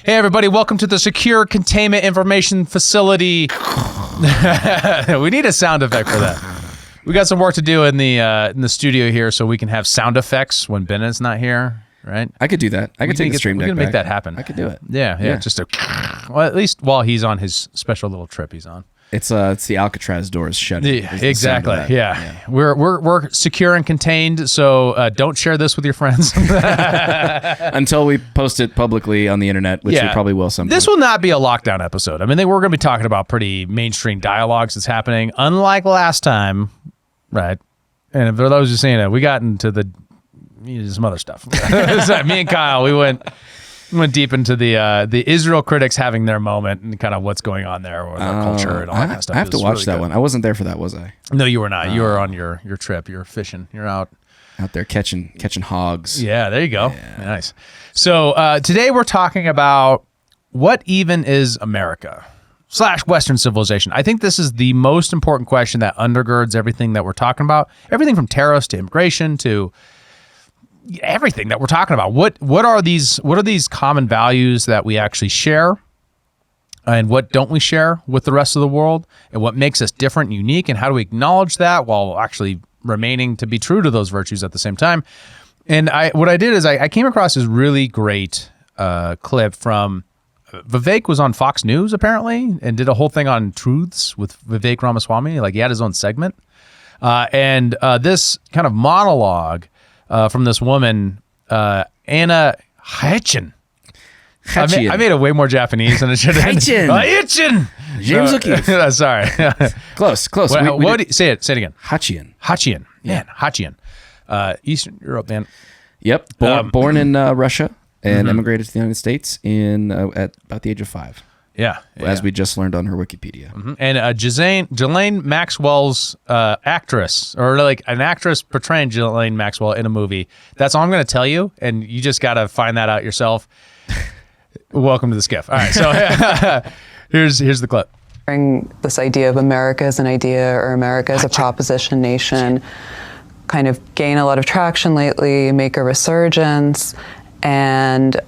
Hey everybody, welcome to the Secure Containment Information Facility. We need a sound effect for that. We got some work to do in the studio here so we can have sound effects when Ben is not here, right? I could do that. I could take the stream deck back. We can make that happen. I could do it. Yeah. Just well, at least while he's on his special little trip he's on. It's the Alcatraz doors shutting. Exactly. Yeah. We're secure and contained, so don't share this with your friends until we post it publicly on the internet, which we probably will someday. This will not be a lockdown episode. I mean, we're going to be talking about pretty mainstream dialogues that's happening, unlike last time, right? And for those who are saying that, we got into some other stuff. Me and Kyle, we went deep into the Israel critics having their moment and kind of what's going on there with their culture and all that kind of stuff. I have to watch that one. I wasn't there for that, was I? No, you were not. You were on your trip. You were fishing. You're out there catching hogs. Yeah, there you go. Yeah. Nice. So today we're talking about what even is America / Western civilization. I think this is the most important question that undergirds everything that we're talking about. Everything from terrorists to immigration to everything that we're talking about. What are these common values that we actually share, and what don't we share with the rest of the world, and what makes us different and unique, and how do we acknowledge that while actually remaining to be true to those virtues at the same time? And what I did is I came across this really great clip from Vivek was on Fox News apparently and did a whole thing on truths with Vivek Ramaswamy. Like he had his own segment, and this kind of monologue from this woman, Anna Hitchin. I made it way more Japanese than it should have been. Hitchin. James O'Keefe. Sorry. Close. Say it again. Hatchian. Man, Hatchian. Eastern Europe, man. Yep. Born in Russia and immigrated to the United States at about the age of 5. Yeah. As we just learned on her Wikipedia. Mm-hmm. And Ghislaine Maxwell's actress, or like an actress portraying Ghislaine Maxwell in a movie. That's all I'm going to tell you, and you just got to find that out yourself. Welcome to the SCIF. All right, so here's the clip. This idea of America as an idea or America as a proposition nation kind of gain a lot of traction lately, make a resurgence, and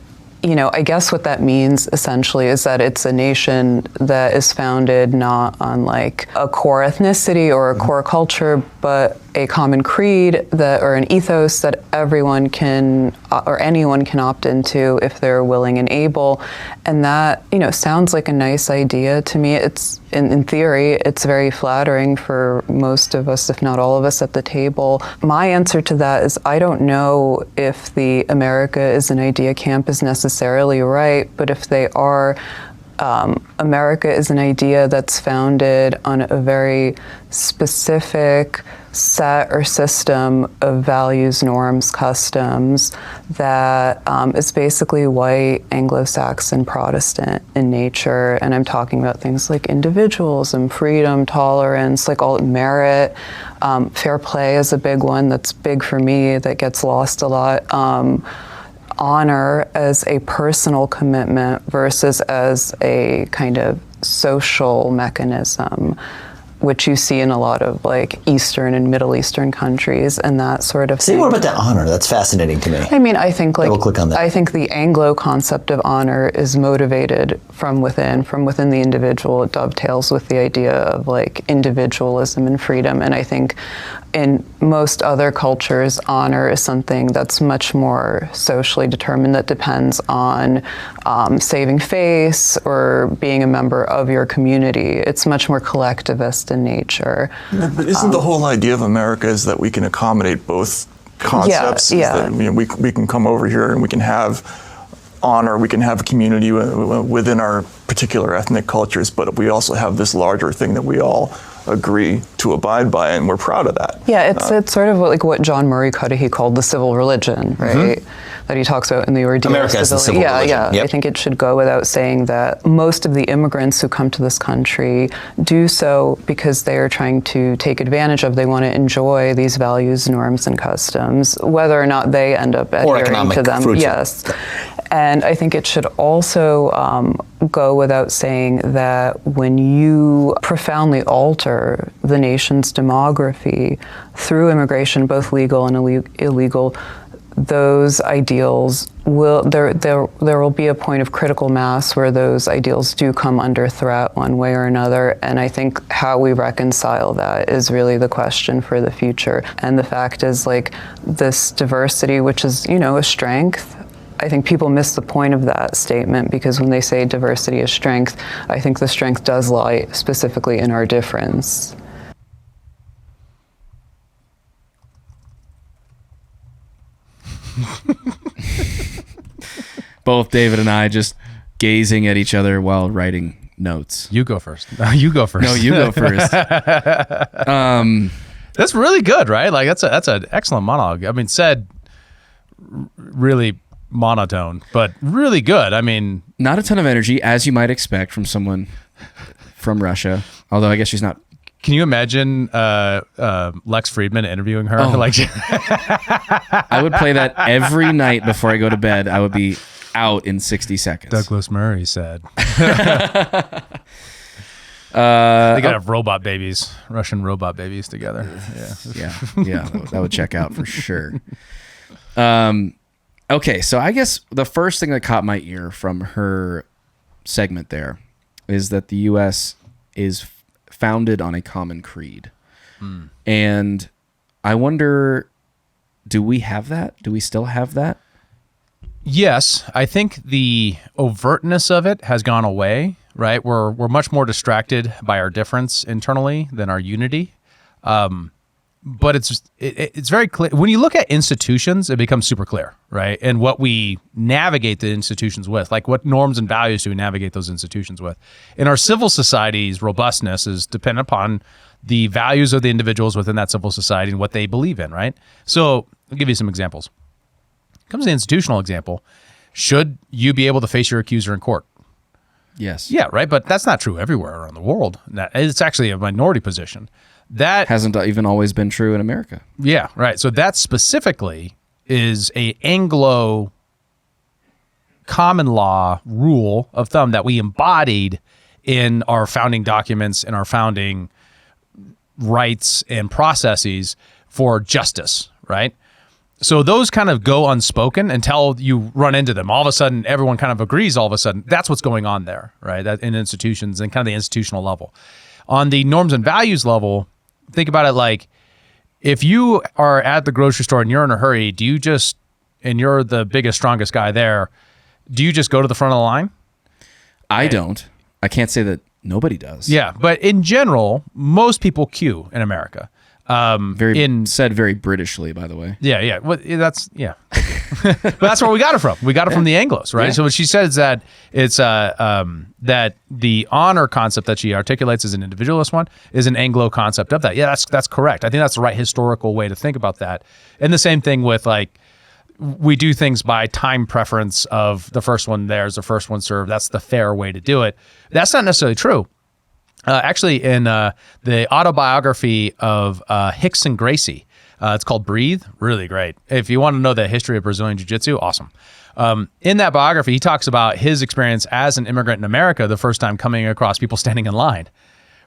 I guess what that means essentially is that it's a nation that is founded not on like a core ethnicity or a core culture, but a common creed or an ethos that everyone can or anyone can opt into if they're willing and able. And that, sounds like a nice idea to me. It's in theory, it's very flattering for most of us, if not all of us at the table. My answer to that is I don't know if the America is an idea camp is necessarily right, but if they are, America is an idea that's founded on a very specific set or system of values, norms, customs that is basically white, Anglo-Saxon, Protestant in nature. And I'm talking about things like individualism, freedom, tolerance, like all merit. Fair play is a big one that's big for me that gets lost a lot. Honor as a personal commitment versus as a kind of social mechanism, which you see in a lot of like Eastern and Middle Eastern countries and that sort of thing. Say more about that honor. That's fascinating to me. I mean, I think double click on that. I think the Anglo concept of honor is motivated from within the individual. It dovetails with the idea of like individualism and freedom. And I think in most other cultures, honor is something that's much more socially determined, that depends on saving face or being a member of your community. It's much more collectivist in nature. But isn't the whole idea of America is that we can accommodate both concepts? Yeah. That, we can come over here and we can have honor, we can have a community within our particular ethnic cultures, but we also have this larger thing that we all agree to abide by, and we're proud of that. Yeah, it's sort of like what John Murray Cudahy called the civil religion, right? Mm-hmm. That he talks about in the Ordeal America of as the civil religion. Yeah. Yep. I think it should go without saying that most of the immigrants who come to this country do so because they are trying to take advantage of, they want to enjoy these values, norms, and customs, whether or not they end up adhering to them. Yes. And I think it should also go without saying that when you profoundly alter the nation's demography through immigration, both legal and illegal, those ideals there will be a point of critical mass where those ideals do come under threat one way or another, and I think how we reconcile that is really the question for the future. And the fact is, like, this diversity, which is, you know, a strength, I think people miss the point of that statement, because when they say diversity is strength, I think the strength does lie specifically in our difference. Both David and I just gazing at each other while writing notes. You go first. You go first. No, you go first. That's really good, right? Like that's an excellent monologue. I mean, said really monotone, but really good. I mean, Not a ton of energy, as you might expect from someone from Russia. Although I guess she's not. can you imagine Lex Friedman interviewing her? Oh. Like, I would play that every night before I go to bed. I would be out in 60 seconds. Douglas Murray said. They gotta have robot babies, Russian robot babies together. Yeah. Yeah, that would check out for sure. Okay, so I guess the first thing that caught my ear from her segment there is that the U.S. is founded on a common creed. And I wonder, do we have that? Do we still have that? Yes, I think the overtness of it has gone away, right? We're much more distracted by our difference internally than our unity. But it's very clear. When you look at institutions, it becomes super clear, right? And what we navigate the institutions with, like what norms and values do we navigate those institutions with? In our civil society's robustness is dependent upon the values of the individuals within that civil society and what they believe in, right? So I'll give you some examples. Comes the institutional example. Should you be able to face your accuser in court? Yes. Yeah, right. But that's not true everywhere around the world. It's actually a minority position. That Hasn't even always been true in America. Yeah, right. So that specifically is a Anglo common law rule of thumb that we embodied in our founding documents and our founding rights and processes for justice, right? So those kind of go unspoken until you run into them. All of a sudden, everyone kind of agrees all of a sudden. That's what's going on there, right? That in institutions and kind of the institutional level. On the norms and values level, think about it like, if you are at the grocery store and you're in a hurry, do you just, and you're the biggest, strongest guy there, do you just go to the front of the line? I don't. I can't say that nobody does. Yeah, but in general, most people queue in America. Said very Britishly, by the way. Yeah. Well, that's yeah. But that's where we got it from. We got it from the Anglos, right? Yeah. So what she said is that it's that the honor concept that she articulates as an individualist one is an Anglo concept of that. Yeah, that's correct. I think that's the right historical way to think about that. And the same thing with like, we do things by time preference of the first one there is the first one served. That's the fair way to do it. That's not necessarily true. Actually, in the autobiography of Rickson Gracie, it's called Breathe, really great. If you want to know the history of Brazilian Jiu-Jitsu, awesome. In that biography, he talks about his experience as an immigrant in America the first time coming across people standing in line,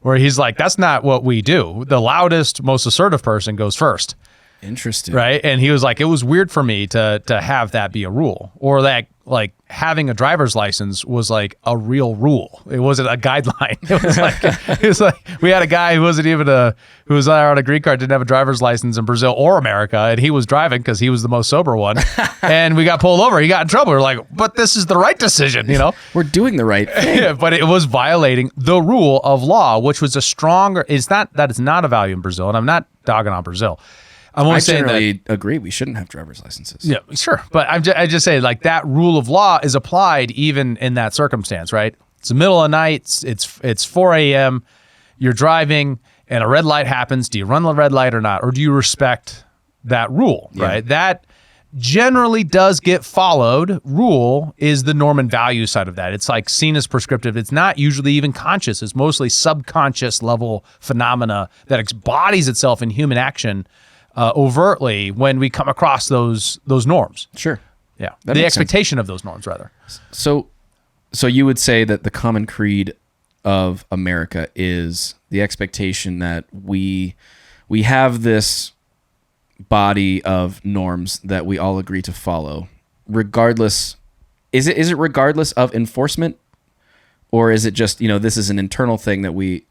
where he's like, that's not what we do. The loudest, most assertive person goes first. Interesting. Right. And he was like, it was weird for me to have that be a rule, or that like having a driver's license was like a real rule. It wasn't a guideline. It was like we had a guy who wasn't even who was on a green card, didn't have a driver's license in Brazil or America. And he was driving because he was the most sober one. And we got pulled over. He got in trouble. We're like, but this is the right decision, you know? We're doing the right thing. But it was violating the rule of law, which was a stronger, it's not that it's not a value in Brazil. And I'm not dogging on Brazil. I generally agree we shouldn't have driver's licenses. Yeah, sure. But I just say like that rule of law is applied even in that circumstance, right? It's the middle of the night. It's 4 a.m. You're driving and a red light happens. Do you run the red light or not? Or do you respect that rule, right? That generally does get followed. Rule is the norm and value side of that. It's like seen as prescriptive. It's not usually even conscious. It's mostly subconscious level phenomena that embodies itself in human action overtly when we come across those norms. Sure. Yeah. That The makes expectation of those norms, rather. So you would say that the common creed of America is the expectation that we have this body of norms that we all agree to follow, regardless. Is it regardless of enforcement, or is it just, this is an internal thing that we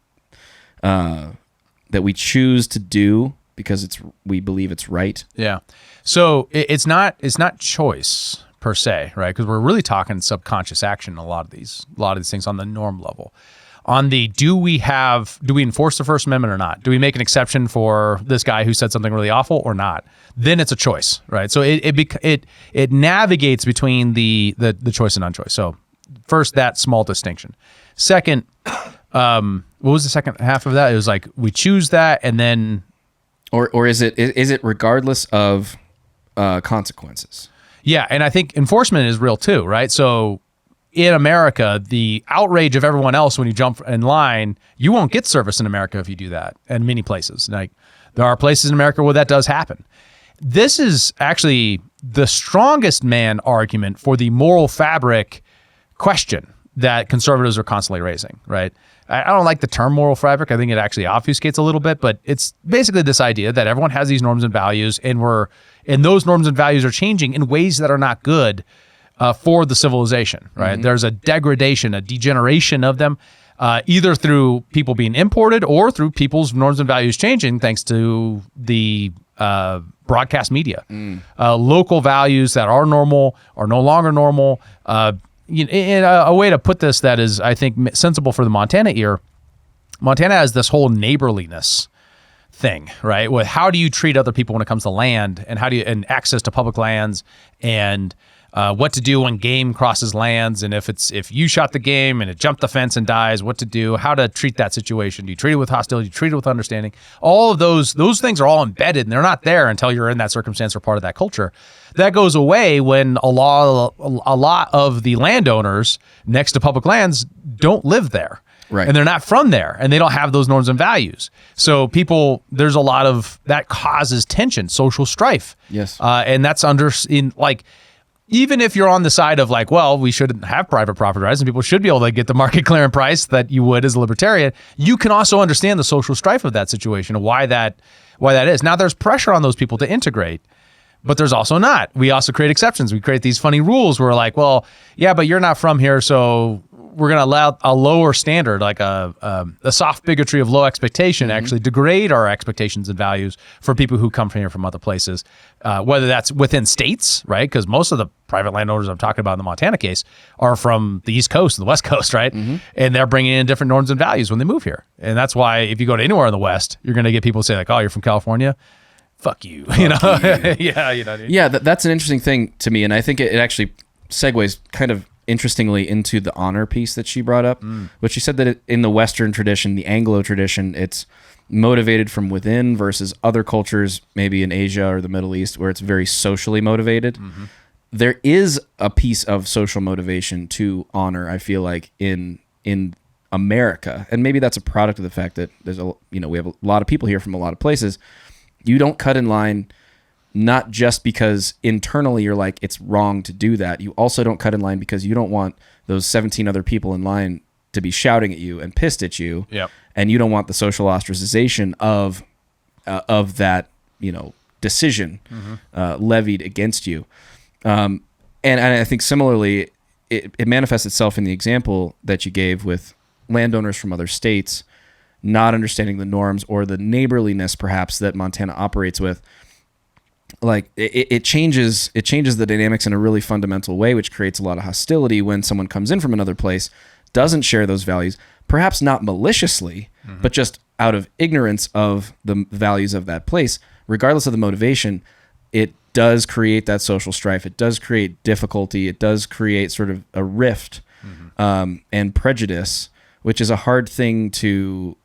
choose to do because we believe it's right? Yeah. So it's not choice per se, right? Because we're really talking subconscious action in a lot of these things on the norm level. On the do we enforce the First Amendment or not? Do we make an exception for this guy who said something really awful or not? Then it's a choice, right? So it navigates between the choice and unchoice. So first, that small distinction. Second, what was the second half of that? It was like we choose that, and then or is it regardless of consequences? Yeah, and I think enforcement is real too, right? So in America, the outrage of everyone else when you jump in line, you won't get service in America if you do that, and many places. Like there are places in America where that does happen. This is actually the strongest man argument for the moral fabric question that conservatives are constantly raising, right? I don't like the term moral fabric. I think it actually obfuscates a little bit, but it's basically this idea that everyone has these norms and values, and those norms and values are changing in ways that are not good for the civilization, right? Mm-hmm. There's a degradation, a degeneration of them, either through people being imported or through people's norms and values changing thanks to the broadcast media. Local values that are normal are no longer normal. In a way to put this that is, I think, sensible for the Montana ear, Montana has this whole neighborliness thing, right? With how do you treat other people when it comes to land, and and access to public lands, and what to do when game crosses lands, and if you shot the game and it jumped the fence and dies, what to do, how to treat that situation. Do you treat it with hostility? Do you treat it with understanding? All of those things are all embedded, and they're not there until you're in that circumstance or part of that culture. That goes away when a lot of the landowners next to public lands don't live there. Right. And they're not from there, and they don't have those norms and values. So there's a lot of that causes tension, social strife. Yes. And that's even if you're on the side of like, well, we shouldn't have private property rights and people should be able to get the market clearing price that you would as a libertarian, you can also understand the social strife of that situation and why that is. Now there's pressure on those people to integrate, but there's also not. We also create exceptions. We create these funny rules where we're like, well, yeah, but you're not from here, so we're going to allow a lower standard, like a soft bigotry of low expectation, actually degrade our expectations and values for people who come from here from other places, whether that's within states, right? Because most of the private landowners I'm talking about in the Montana case are from the East Coast and the West Coast, right? And they're bringing in different norms and values when they move here. And that's why if you go to anywhere in the West, you're going to get people say like, oh, you're from California? Fuck you. Yeah, that's an interesting thing to me. And I think it actually segues kind of interestingly into the honor piece that she brought up, which she said that in the Western tradition, the Anglo tradition, it's motivated from within versus other cultures, maybe in Asia or the Middle East, where it's very socially motivated. There is a piece of social motivation to honor, I feel like, in America, and maybe that's a product of the fact that there's we have a lot of people here from a lot of places. You don't cut in line. Not just because internally you're like, it's wrong to do that. You also don't cut in line because you don't want those 17 other people in line to be shouting at you and pissed at you. Yep. And you don't want the social ostracization of that, decision levied against you. And I think similarly, it manifests itself in the example that you gave with landowners from other states not understanding the norms or the neighborliness perhaps that Montana operates with. Like it changes the dynamics in a really fundamental way, which creates a lot of hostility when someone comes in from another place, doesn't share those values, perhaps not maliciously, but just out of ignorance of the values of that place. Regardless of the motivation, it does create that social strife. It does create difficulty. It does create sort of a rift and prejudice, which is a hard thing to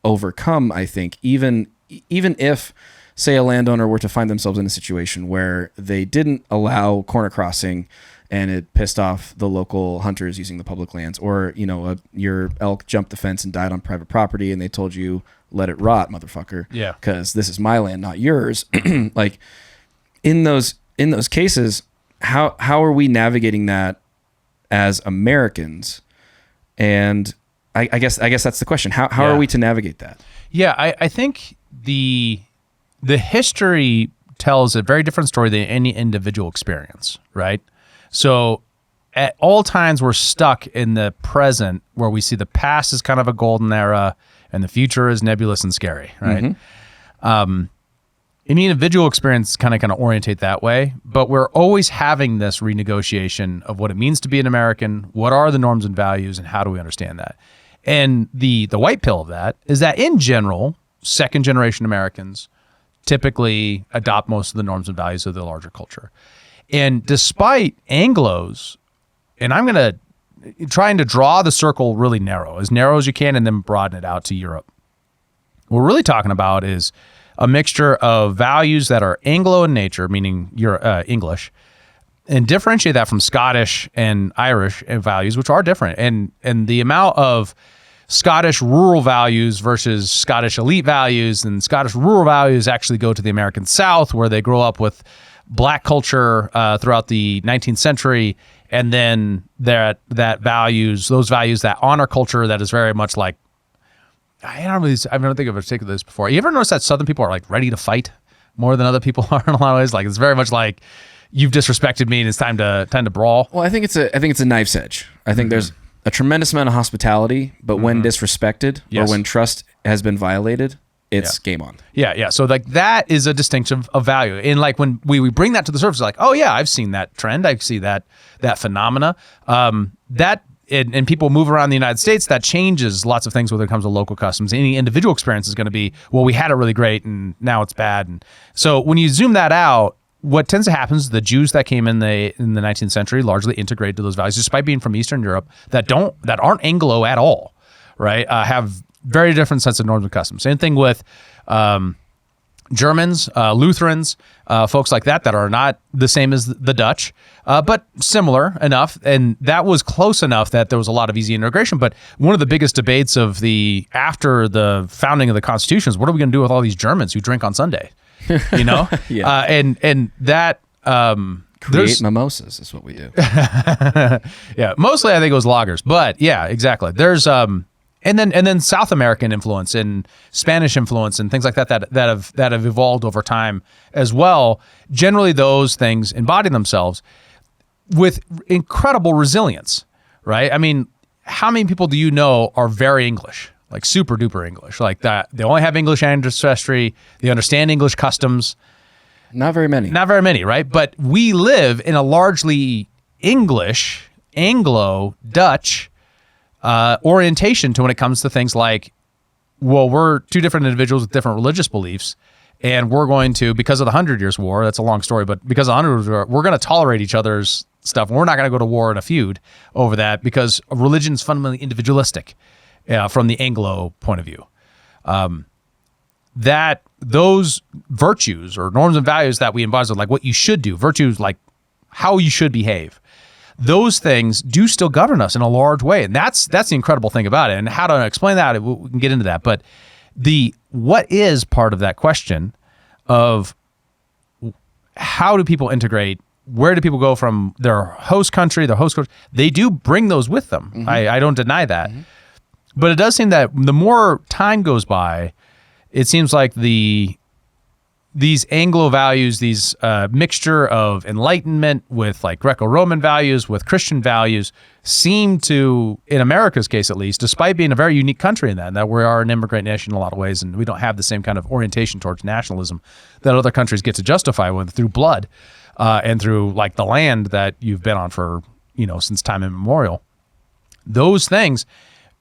overcome, I think, even if, say, a landowner were to find themselves in a situation where they didn't allow corner crossing and it pissed off the local hunters using the public lands, or, your elk jumped the fence and died on private property and they told you, let it rot, motherfucker. Yeah. Because this is my land, not yours. Like in those cases, how are we navigating that as Americans? And I guess that's the question. How are we to navigate that? Yeah, I think the history tells a very different story than any individual experience, right? So at all times we're stuck in the present where we see the past is kind of a golden era and the future is nebulous and scary, right? Any individual experience kind of orientate that way, but we're always having this renegotiation of what it means to be an American, what are the norms and values, and how do we understand that? And the white pill of that is that in general, second generation Americans typically adopt most of the norms and values of the larger culture. And despite Anglos, and I'm going to trying to draw the circle really narrow as you can, and then broaden it out to Europe. What we're really talking about is a mixture of values that are Anglo in nature, meaning you're English, and differentiate that from Scottish and Irish values, which are different. And the amount of Scottish rural values versus Scottish elite values, and Scottish rural values actually go to the American South, where they grow up with black culture throughout the 19th century, and then those values that honor culture that is very much like, I don't think I've ever taken this before. You ever notice that Southern people are like ready to fight more than other people are in a lot of ways? Like it's very much like you've disrespected me and it's time to brawl. Well, I think it's a knife's edge. I think there's a tremendous amount of hospitality, but when disrespected or when trust has been violated, it's game on. Yeah. So like that is a distinction of value. And like when we bring that to the surface, like, oh yeah, I've seen that trend. I see that phenomena. And people move around the United States, that changes lots of things when it comes to local customs. Any individual experience is going to be, well, we had it really great and now it's bad. And so when you zoom that out, what tends to happen is the Jews that came in the 19th century largely integrated to those values, despite being from Eastern Europe, that aren't Anglo at all, right? Have very different sets of norms and customs. Same thing with Germans, Lutherans, folks like that are not the same as the Dutch, but similar enough. And that was close enough that there was a lot of easy integration. But one of the biggest debates after the founding of the Constitution is, what are we going to do with all these Germans who drink on Sunday? You know? And that... Create mimosas is what we do. Yeah, mostly I think it was lagers. But yeah, exactly. There's... And then South American influence and Spanish influence and things like that have evolved over time as well. Generally, those things embody themselves with incredible resilience, right? I mean, how many people do you know are very English, like super duper English, like that? They only have English ancestry. They understand English customs. Not very many. Not very many, right? But we live in a largely English, Anglo, Dutch orientation to when it comes to things like, well, we're two different individuals with different religious beliefs, and we're going to, because of the 100 Years' War, that's a long story, but because of the 100 Years' War, we're going to tolerate each other's stuff. We're not going to go to war in a feud over that because religion is fundamentally individualistic from the Anglo point of view. That those virtues or norms and values that we embody, like what you should do, virtues like how you should behave, those things do still govern us in a large way. And that's the incredible thing about it. And how to explain that, we can get into that. But what is part of that question of how do people integrate? Where do people go from their host country, they do bring those with them. Mm-hmm. I don't deny that. Mm-hmm. But it does seem that the more time goes by, it seems like these Anglo values, these mixture of Enlightenment with like Greco-Roman values, with Christian values, seem to, in America's case at least, despite being a very unique country in that we are an immigrant nation in a lot of ways, and we don't have the same kind of orientation towards nationalism that other countries get to justify through blood and through like the land that you've been on for, since time immemorial. Those things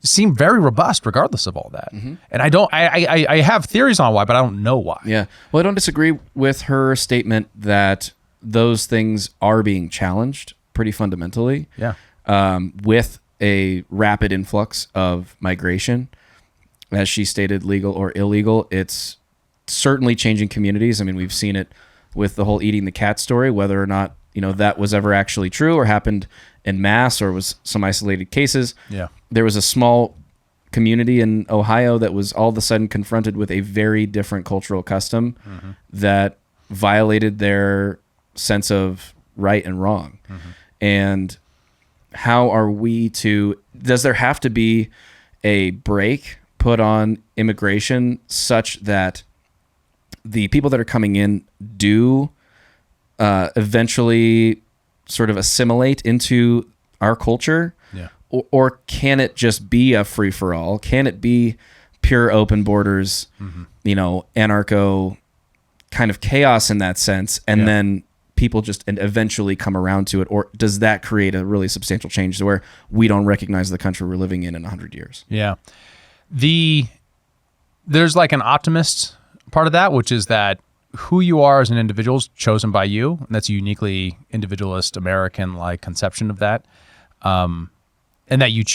seem very robust regardless of all that. Mm-hmm. And I have theories on why, but I don't know why. Yeah. Well, I don't disagree with her statement that those things are being challenged pretty fundamentally. Yeah. With a rapid influx of migration, as she stated, legal or illegal, it's certainly changing communities. I mean, we've seen it with the whole eating the cat story, whether or not, that was ever actually true or happened en masse or was some isolated cases. Yeah. There was a small community in Ohio that was all of a sudden confronted with a very different cultural custom mm-hmm. that violated their sense of right and wrong. Mm-hmm. And how are we does there have to be a brake put on immigration such that the people that are coming in do eventually sort of assimilate into our culture? Yeah. Or can it just be a free for all? Can it be pure open borders, anarcho kind of chaos in that sense, and then people just eventually come around to it? Or does that create a really substantial change to where we don't recognize the country we're living in 100 years? Yeah. There's like an optimist part of that, which is that who you are as an individual is chosen by you. And that's a uniquely individualist American-like conception of that. And that you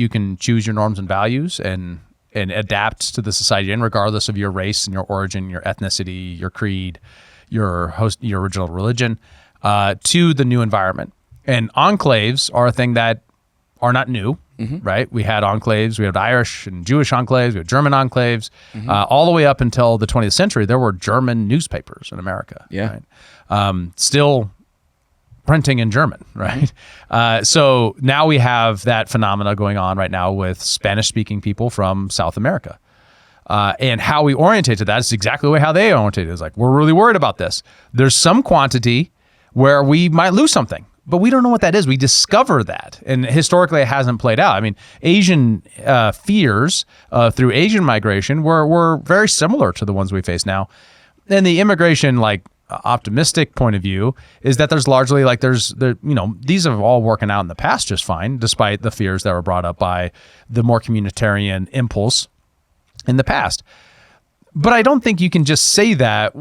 can choose your norms and values and adapt to the society in, regardless of your race and your origin, your ethnicity, your creed, your original religion, to the new environment. And enclaves are a thing that are not new, right? We had enclaves, we had Irish and Jewish enclaves, we had German enclaves, all the way up until the 20th century. There were German newspapers in America, Yeah. right? Still printing in German, right? So now we have that phenomena going on right now with Spanish-speaking people from South America. And how we orientate to that is exactly the way how they orientate. It's like, we're really worried about this. There's some quantity where we might lose something, but we don't know what that is. We discover that. And historically, it hasn't played out. I mean, Asian fears through Asian migration were very similar to the ones we face now. And the immigration, optimistic point of view is that there's largely these have all working out in the past just fine, despite the fears that were brought up by the more communitarian impulse in the past. But I don't think you can just say that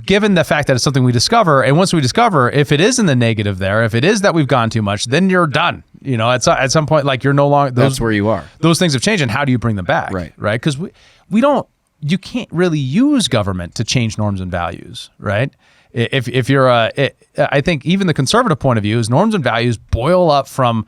given the fact that it's something we discover. And once we discover, if it is in the negative there, if it is that we've gone too much, then you're done. At some point, you're no longer, That's where you are. Those things have changed. And how do you bring them back? Right. Right. Because you can't really use government to change norms and values, right? If you're I think even the conservative point of view is norms and values boil up from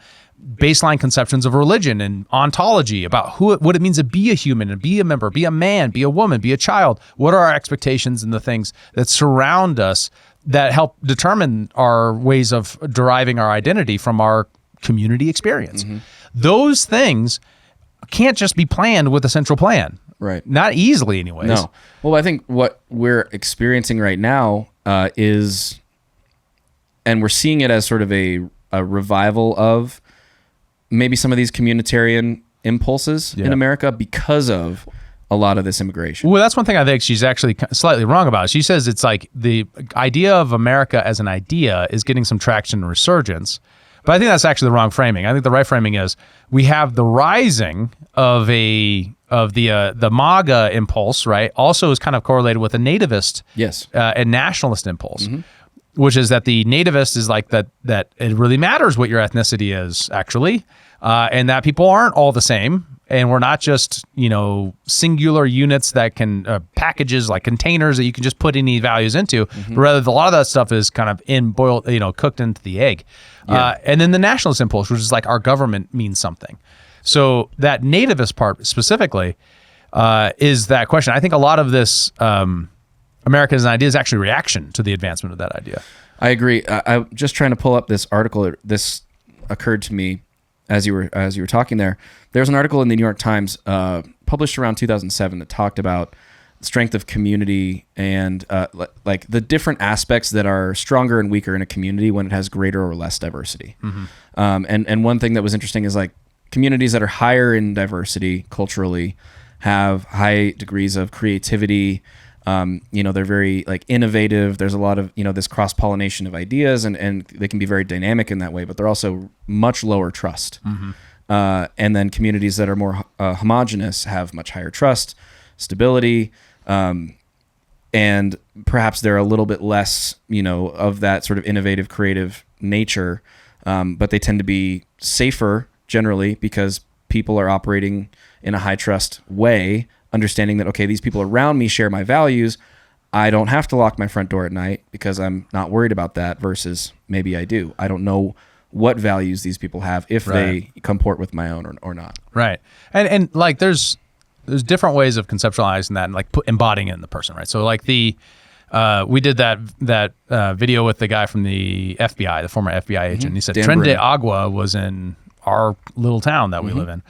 baseline conceptions of religion and ontology about what it means to be a human and be a member, be a man, be a woman, be a child. What are our expectations and the things that surround us that help determine our ways of deriving our identity from our community experience? Those things can't just be planned with a central plan. Right. Not easily anyways. No. Well, I think what we're experiencing right now is, and we're seeing it as sort of a revival of maybe some of these communitarian impulses in America because of a lot of this immigration. Well, that's one thing I think she's actually slightly wrong about. She says it's like the idea of America as an idea is getting some traction and resurgence. But I think that's actually the wrong framing. I think the right framing is we have the rising of the MAGA impulse, right? Also is kind of correlated with a nativist and nationalist impulse, which is that the nativist is like that it really matters what your ethnicity is actually, and that people aren't all the same. And we're not just, singular units that can, packages like containers that you can just put any values into, but rather a lot of that stuff is kind of cooked into the egg. And then the nationalist impulse, which is like our government means something. So that nativist part specifically is that question. I think a lot of this America as an idea is actually reaction to the advancement of that idea. I agree. I'm just trying to pull up this article. This occurred to me as you were talking there. There's an article in the New York Times published around 2007 that talked about strength of community and like the different aspects that are stronger and weaker in a community when it has greater or less diversity. And one thing that was interesting is like communities that are higher in diversity culturally have high degrees of creativity. They're very like innovative. There's a lot of, this cross-pollination of ideas and they can be very dynamic in that way, but they're also much lower trust. And then communities that are more homogenous have much higher trust, stability, and perhaps they're a little bit less, of that sort of innovative, creative nature, but they tend to be safer generally because people are operating in a high trust way, understanding that, okay, these people around me share my values. I don't have to lock my front door at night because I'm not worried about that versus maybe I do. I don't know what values these people have if they comport with my own or not. Right. And like there's different ways of conceptualizing that and like embodying it in the person, right? So like we did that video with the guy from the FBI, the former FBI agent. He said Tren de Agua was in our little town that we live in.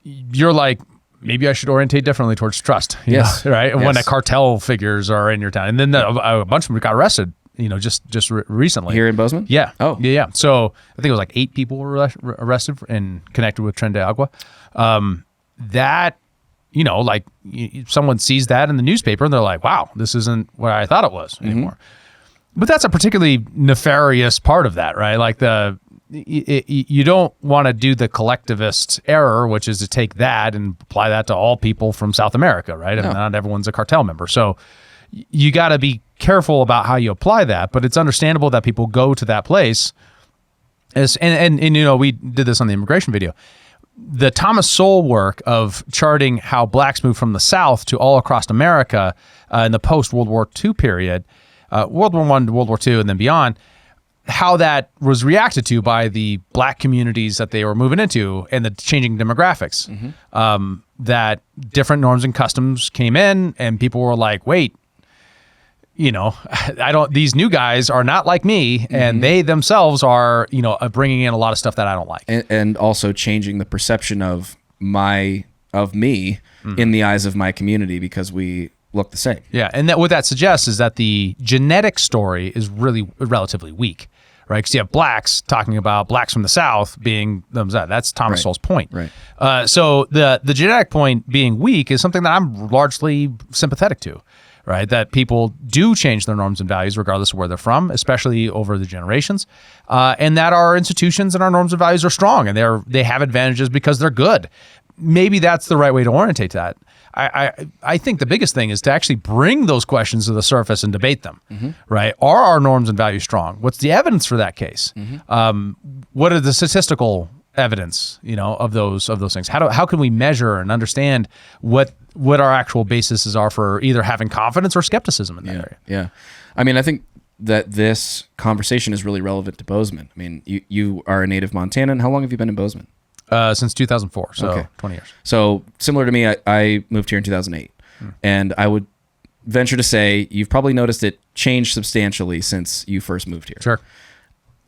You're like, maybe I should orientate differently towards trust. you Yes. know, right. And when Yes. the cartel figures are in your town, and then a bunch of them got arrested. Just recently Here in Bozeman? Yeah. Oh. Yeah. So I think it was like 8 people were arrested and connected with Tren de Agua. That, like someone sees that in the newspaper and they're like, wow, this isn't what I thought it was anymore. But that's a particularly nefarious part of that, right? Like you don't want to do the collectivist error, which is to take that and apply that to all people from South America, right? I mean, not everyone's a cartel member. So you got to be careful about how you apply that, but it's understandable that people go to that place. And we did this on the immigration video. The Thomas Sowell work of charting how blacks moved from the South to all across America in the post-World War II period, World War I to World War II and then beyond, how that was reacted to by the black communities that they were moving into and the changing demographics. That different norms and customs came in and people were like, wait, these new guys are not like me, and they themselves are, bringing in a lot of stuff that I don't like. And also changing the perception of me in the eyes of my community because we look the same. Yeah, and what that suggests is that the genetic story is really relatively weak, right? Because you have blacks talking about blacks from the South being themselves. That's Thomas Sowell's point. Right. So the genetic point being weak is something that I'm largely sympathetic to. Right, that people do change their norms and values regardless of where they're from, especially over the generations, and that our institutions and our norms and values are strong and they have advantages because they're good. Maybe that's the right way to orientate that. I think the biggest thing is to actually bring those questions to the surface and debate them. Right? Are our norms and values strong? What's the evidence for that case? What are the statistical evidence, of those things? How can we measure and understand what our actual bases are for either having confidence or skepticism in that area? Yeah. I mean, I think that this conversation is really relevant to Bozeman. I mean, you are a native Montanan. How long have you been in Bozeman? Since 2004, so Okay. 20 years. So similar to me, I moved here in 2008, and I would venture to say you've probably noticed it changed substantially since you first moved here. Sure.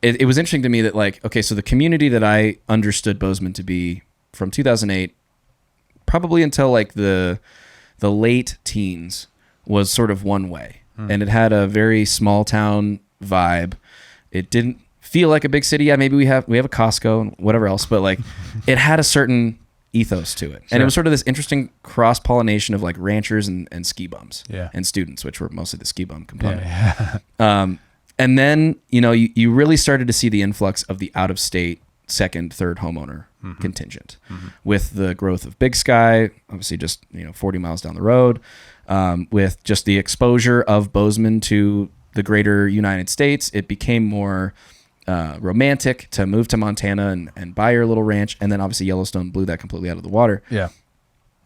It was interesting to me that so the community that I understood Bozeman to be from 2008, probably until the late teens, was sort of one way, and it had a very small town vibe. It didn't feel like a big city. Yeah, maybe we have a Costco and whatever else, but it had a certain ethos to it, and it was sort of this interesting cross pollination of ranchers and ski bums, and students, which were mostly the ski bum component. And then, you really started to see the influx of the out-of-state second, third homeowner contingent with the growth of Big Sky, obviously just, 40 miles down the road, with just the exposure of Bozeman to the greater United States. It became more romantic to move to Montana and buy your little ranch. And then obviously Yellowstone blew that completely out of the water. Yeah.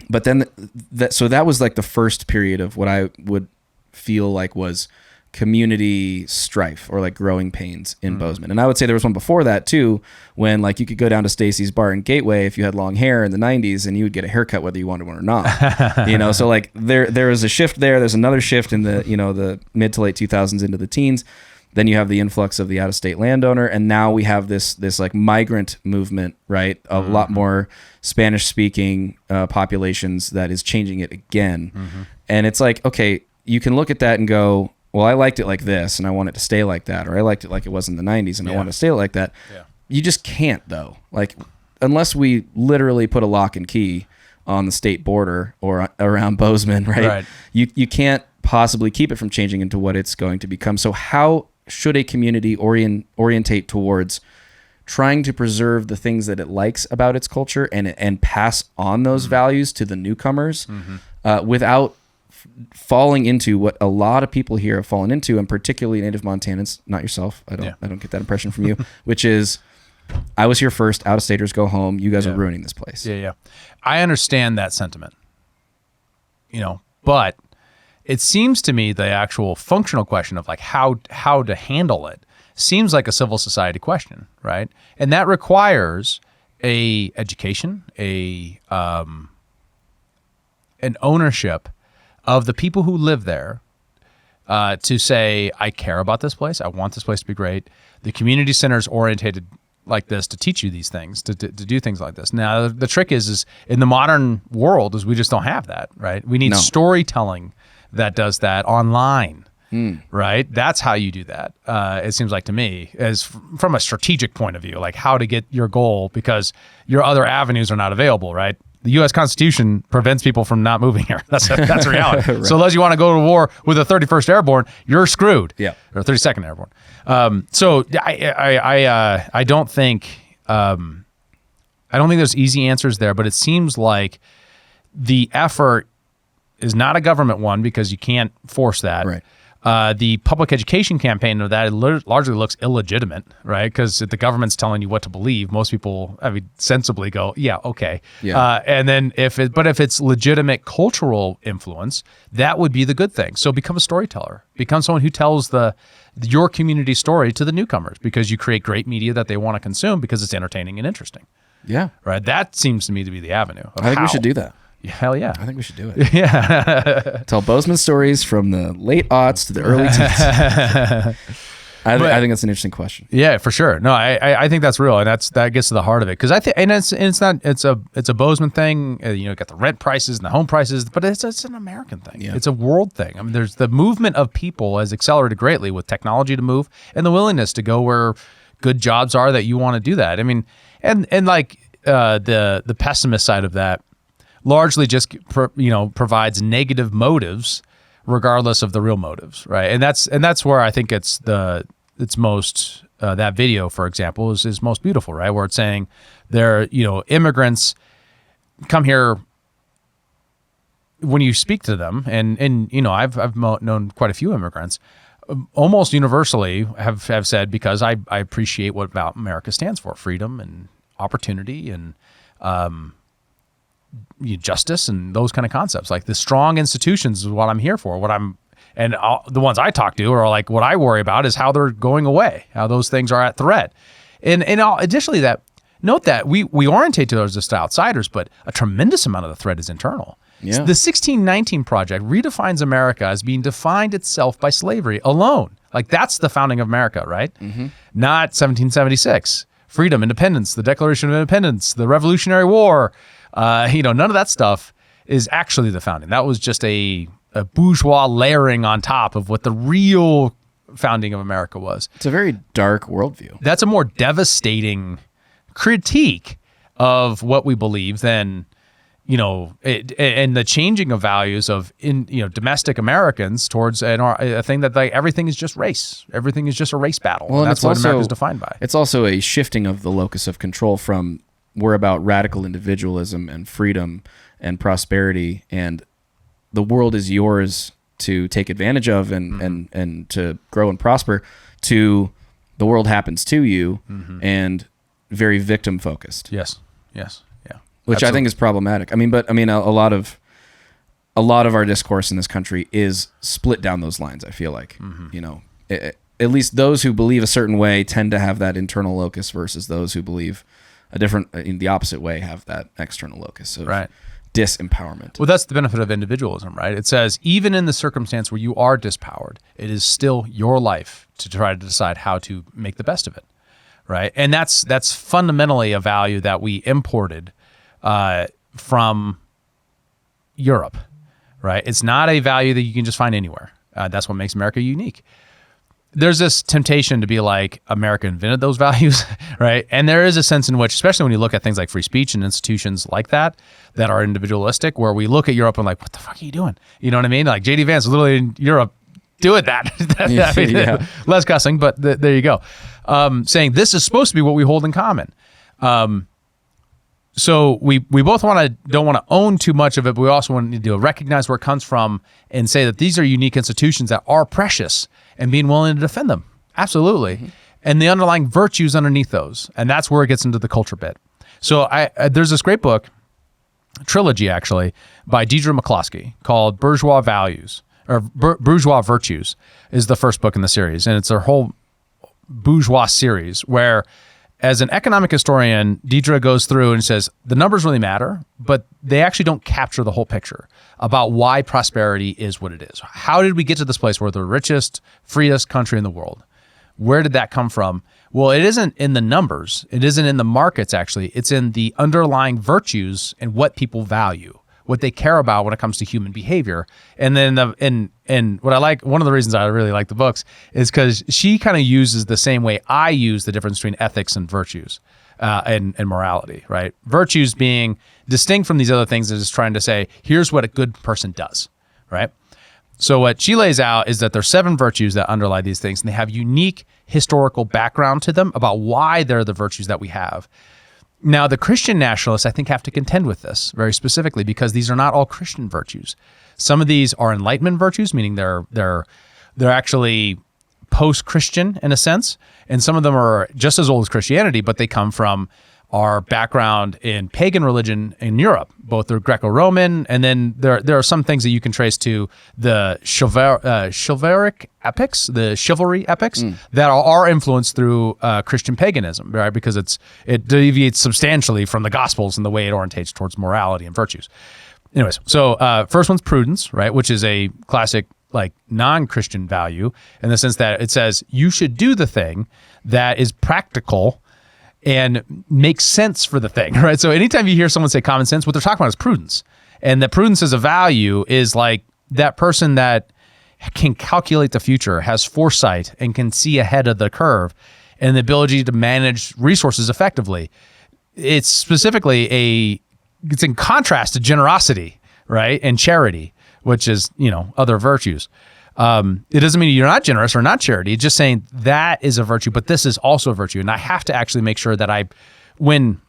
But then that was the first period of what I would feel like was community strife or growing pains in Bozeman. And I would say there was one before that too, when you could go down to Stacy's Bar in Gateway if you had long hair in the 90s and you would get a haircut whether you wanted one or not. So there was a shift there. There's another shift in the the mid to late 2000s into the teens. Then you have the influx of the out-of-state landowner, and now we have this migrant movement, right? A lot more Spanish-speaking populations that is changing it again. And it's okay, you can look at that and go, well, I liked it like this, and I want it to stay like that, or I liked it like it was in the 90s, and I want it to stay like that. Yeah. You just can't, though. Unless we literally put a lock and key on the state border or around Bozeman, right? You can't possibly keep it from changing into what it's going to become. So how should a community orientate towards trying to preserve the things that it likes about its culture and pass on those values to the newcomers without falling into what a lot of people here have fallen into, and particularly native Montanans, not yourself. I don't get that impression from you, which is, I was here first, out-of-staters go home, you guys are ruining this place. Yeah. I understand that sentiment, but it seems to me the actual functional question of how to handle it seems like a civil society question, right? And that requires a education, an ownership of the people who live there, to say, I care about this place. I want this place to be great. The community center is orientated like this to teach you these things, to do things like this. Now, the trick is in the modern world is we just don't have that, right? We need storytelling that does that online, right? That's how you do that. It seems like to me, as from a strategic point of view, like how to get your goal, because your other avenues are not available, right? The U.S. Constitution prevents people from not moving here. That's reality. Right. So unless you want to go to war with the 31st Airborne, you're screwed. Yeah. Or 32nd Airborne. So I don't think there's easy answers there, but it seems like the effort is not a government one because you can't force that. Right. The public education campaign of that largely looks illegitimate, right? Because if the government's telling you what to believe, most people, sensibly go, yeah, okay. Yeah. And then if it's legitimate cultural influence, that would be the good thing. So become a storyteller. Become someone who tells your community story to the newcomers, because you create great media that they want to consume because it's entertaining and interesting. Yeah. Right. That seems to me to be the avenue. I think we should do that. Hell yeah. I think we should do it. Yeah. Tell Bozeman stories from the late aughts to the early teens. I think that's an interesting question. Yeah, for sure. No, I think that's real, and that gets to the heart of it, because I think, and it's a Bozeman thing. You got the rent prices and the home prices, but it's an American thing. Yeah. It's a world thing. I mean, there's the movement of people has accelerated greatly with technology to move and the willingness to go where good jobs are that you want to do that. I mean, and like the pessimist side of that largely just provides negative motives regardless of the real motives, right? And that's where I think it's most that video, for example, is most beautiful, right? Where it's saying immigrants come here. When you speak to them, and I've known quite a few immigrants, almost universally have said, because I appreciate what about America stands for: freedom and opportunity and justice and those kind of concepts. Like the strong institutions is what I'm here for. The ones I talk to are like, what I worry about is how they're going away, how those things are at threat. And additionally, note that we orientate to those as outsiders, but a tremendous amount of the threat is internal. Yeah. The 1619 Project redefines America as being defined itself by slavery alone. Like that's the founding of America, right? Mm-hmm. Not 1776. Freedom, independence, the Declaration of Independence, the Revolutionary War. None of that stuff is actually the founding. That was just a bourgeois layering on top of what the real founding of America was. It's a very dark worldview. That's a more devastating critique of what we believe than, and the changing of values of domestic Americans towards a thing that everything is just race. Everything is just a race battle. Well, and that's what America is defined by. It's also a shifting of the locus of control from we're about radical individualism and freedom and prosperity, and the world is yours to take advantage of and to grow and prosper, to the world happens to you, and very victim focused. Yes. Which Absolutely. I think is problematic. A lot of our discourse in this country is split down those lines. I feel like, at least those who believe a certain way tend to have that internal locus, versus those who believe in the opposite way have that external locus of disempowerment. Well, that's the benefit of individualism, right? It says even in the circumstance where you are dispowered, it is still your life to try to decide how to make the best of it, right? And that's fundamentally a value that we imported from Europe, right? It's not a value that you can just find anywhere. That's what makes America unique. There's this temptation to be like, America invented those values, right? And there is a sense in which, especially when you look at things like free speech and institutions like that are individualistic, where we look at Europe and like, what the fuck are you doing? You know what I mean? Like J.D. Vance was literally in Europe doing that. Yeah. Less cussing, but there you go. Saying this is supposed to be what we hold in common. So we both don't want to own too much of it, but we also want to recognize where it comes from and say that these are unique institutions that are precious and being willing to defend them. Absolutely. Mm-hmm. And the underlying virtues underneath those. And that's where it gets into the culture bit. So there's this great book, trilogy actually, by Deidre McCloskey called Bourgeois Values, or Bourgeois Virtues is the first book in the series. And it's a whole bourgeois series where, as an economic historian, Deidre goes through and says the numbers really matter, but they actually don't capture the whole picture about why prosperity is what it is. How did we get to this place where we're the richest, freest country in the world? Where did that come from? Well, it isn't in the numbers. It isn't in the markets, actually. It's in the underlying virtues and what people value, what they care about when it comes to human behavior. And then and what I like, one of the reasons I really like the books is because she kind of uses the same way I use the difference between ethics and virtues and morality, right? Virtues being distinct from these other things is trying to say, here's what a good person does, right? So what she lays out is that there's 7 virtues that underlie these things, and they have unique historical background to them about why they're the virtues that we have. Now, the Christian nationalists, I think, have to contend with this very specifically because these are not all Christian virtues. Some of these are Enlightenment virtues, meaning they're actually post-Christian in a sense, and some of them are just as old as Christianity, but they come from our background in pagan religion in Europe, both the Greco-Roman, and then there are some things that you can trace to the chivalric epics, the chivalry epics that are influenced through Christian paganism, right? Because it deviates substantially from the Gospels in the way it orientates towards morality and virtues. Anyways, so first one's prudence, right? Which is a classic like non-Christian value in the sense that it says you should do the thing that is practical and makes sense for the thing, right? So anytime you hear someone say common sense, what they're talking about is prudence. And that prudence as a value is like that person that can calculate the future, has foresight, and can see ahead of the curve, and the ability to manage resources effectively. It's specifically it's in contrast to generosity, right? And charity, which is, other virtues. It doesn't mean you're not generous or not charity. It's just saying that is a virtue, but this is also a virtue. And I have to actually make sure that when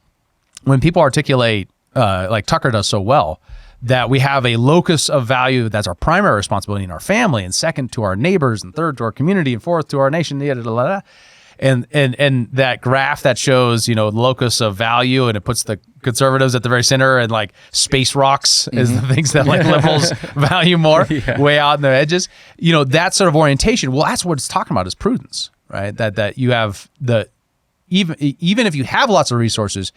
people articulate, like Tucker does so well, that we have a locus of value that's our primary responsibility in our family, and second to our neighbors, and third to our community, and fourth to our nation, and that graph that shows, the locus of value, and it puts the conservatives at the very center, and like space rocks is the things that like liberals value more, way out in the edges. That sort of orientation. Well, that's what it's talking about is prudence, right? That you have even if you have lots of resources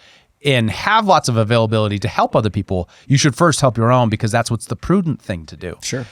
and have lots of availability to help other people, you should first help your own because that's what's the prudent thing to do. Sure.